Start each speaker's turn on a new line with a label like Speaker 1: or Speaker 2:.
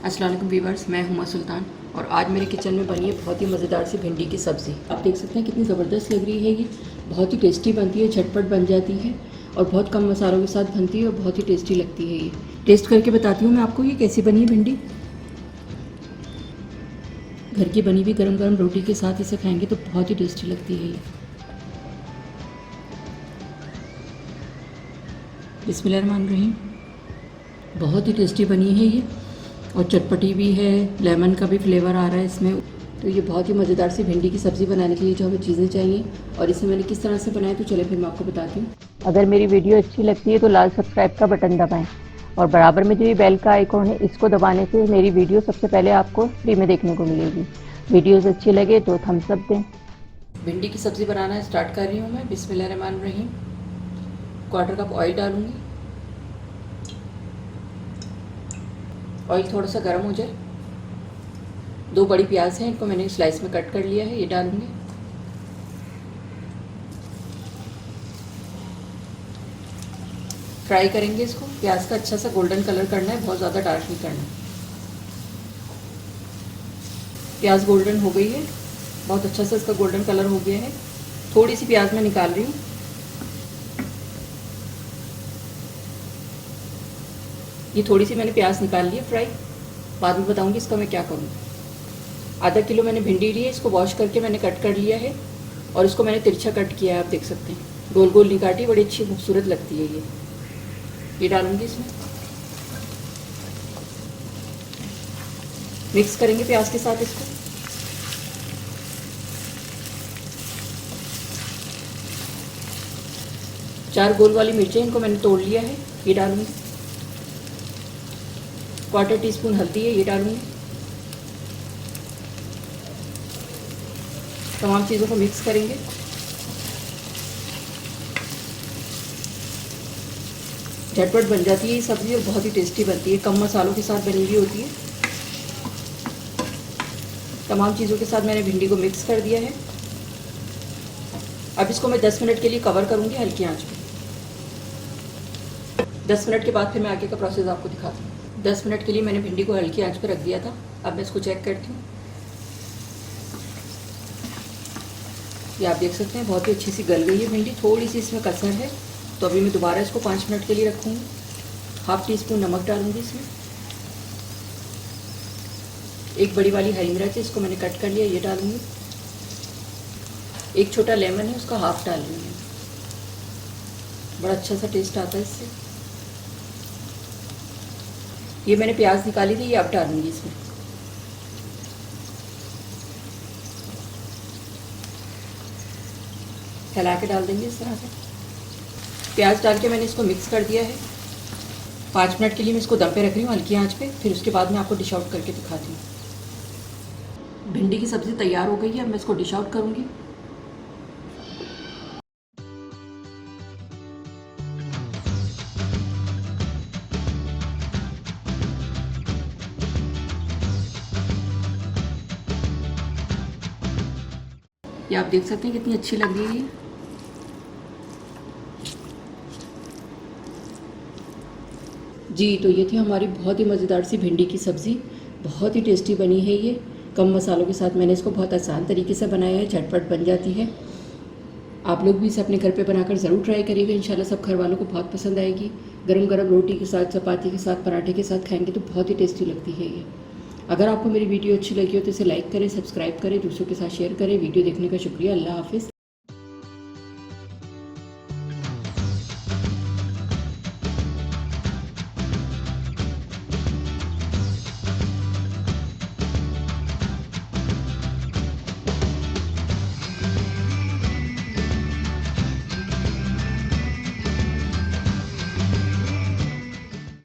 Speaker 1: अस्सलाम वालेकुम व्यूअर्स, मैं हुमा सुल्तान और आज मेरे किचन में बनी है बहुत ही मज़ेदार सी भिंडी की सब्ज़ी। आप देख सकते हैं कितनी ज़बरदस्त लग रही है। ये बहुत ही टेस्टी बनती है, झटपट बन जाती है और बहुत कम मसालों के साथ बनती है और बहुत ही टेस्टी लगती है। ये टेस्ट करके बताती हूँ मैं आपको ये कैसी बनी है भिंडी। घर की बनी हुई गरम गरम रोटी के साथ इसे खाएंगे तो बहुत ही टेस्टी लगती है ये। बिस्मिल्लाहिर्रहमानिर्रहीम। बहुत ही टेस्टी बनी है ये और चटपटी भी है, लेमन का भी फ्लेवर आ रहा है इसमें। तो ये बहुत ही मज़ेदार सी भिंडी की सब्ज़ी बनाने के लिए जो हमें चीज़ें चाहिए और इसे मैंने किस तरह से बनाया तो चले फिर मैं आपको बताती हूँ।
Speaker 2: अगर मेरी वीडियो अच्छी लगती है तो लाल सब्सक्राइब का बटन दबाएं और बराबर में जो ये बेल का आइकॉन है इसको दबाने से मेरी वीडियो सबसे पहले आपको फ्री में देखने को मिलेगी। वीडियोस अच्छी लगे तो थम्स अप दें।
Speaker 1: भिंडी की सब्ज़ी बनाना स्टार्ट कर रही हूँ मैं। बिस्मिल्लाहिर्रहमानिर्रहीम। क्वार्टर कप ऑयल डालूँगी। ऑयल थोड़ा सा गर्म हो जाए। 2 बड़ी प्याज हैं, इनको मैंने स्लाइस में कट कर लिया है, ये डालूँगी। फ्राई करेंगे इसको। प्याज का अच्छा सा गोल्डन कलर करना है, बहुत ज़्यादा डार्क नहीं करना। प्याज गोल्डन हो गई है, बहुत अच्छा सा इसका गोल्डन कलर हो गया है। थोड़ी सी प्याज मैं निकाल रही हूँ। ये थोड़ी सी मैंने प्याज निकाल ली है फ्राई, बाद में बताऊँगी इसका मैं क्या करूँगी। आधा किलो मैंने भिंडी ली है, इसको वॉश करके मैंने कट कर लिया है और इसको मैंने तिरछा कट किया है। आप देख सकते हैं, गोल गोल नहीं काटी, बड़ी अच्छी खूबसूरत लगती है ये डालूंगी इसमें। मिक्स करेंगे प्याज के साथ इसको। चार गोल वाली मिर्चें, इनको मैंने तोड़ लिया है, ये डालूंगी। क्वार्टर टीस्पून हल्दी है, ये डालूंगी। तमाम चीज़ों को मिक्स करेंगे। झटपट बन जाती है ये सब्ज़ी और बहुत ही टेस्टी बनती है, कम मसालों के साथ बनी हुई होती है। तमाम चीज़ों के साथ मैंने भिंडी को मिक्स कर दिया है। अब इसको मैं 10 मिनट के लिए कवर करूँगी हल्की आंच पे। 10 मिनट के बाद फिर मैं आगे का प्रोसेस आपको दिखाती हूँ। 10 मिनट के लिए मैंने भिंडी को हल्की आंच पे रख दिया था। अब मैं इसको चेक करती हूँ। ये आप देख सकते हैं बहुत ही अच्छी सी गल गई है भिंडी। थोड़ी सी इसमें कसर है तो अभी मैं दोबारा इसको 5 मिनट के लिए रखूँगी। हाफ टी स्पून नमक डालूँगी इसमें। एक बड़ी वाली हरी मिर्च है, इसको मैंने कट कर लिया, ये डालूँगी। एक छोटा लेमन है, उसका हाफ डाल रही हूँ। बड़ा अच्छा सा टेस्ट आता है इससे। ये मैंने प्याज निकाली थी, ये अब डालूँगी इसमें। फैला के डाल देंगे इस तरह से। प्याज डाल के मैंने इसको मिक्स कर दिया है। 5 मिनट के लिए मैं इसको दम पे रख रही हूँ हल्की आंच पे, फिर उसके बाद मैं आपको डिश आउट करके दिखाती हूँ। भिंडी की सब्ज़ी तैयार हो गई है, अब मैं इसको डिश आउट करूँगी। ये आप देख सकते हैं कितनी अच्छी लग रही है। जी, तो ये थी हमारी बहुत ही मज़ेदार सी भिंडी की सब्ज़ी। बहुत ही टेस्टी बनी है ये, कम मसालों के साथ मैंने इसको बहुत आसान तरीके से बनाया है, झटपट बन जाती है। आप लोग भी इसे अपने घर पे बनाकर ज़रूर ट्राई करिएगा, इंशाल्लाह सब घर वालों को बहुत पसंद आएगी। गरम गरम रोटी के साथ, चपाती के साथ, पराठे के साथ खाएंगे तो बहुत ही टेस्टी लगती है ये। अगर आपको मेरी वीडियो अच्छी लगी हो तो इसे लाइक करें, सब्सक्राइब करें, दूसरों के साथ शेयर करें। वीडियो देखने का शुक्रिया। अल्लाह हाफ़िज़।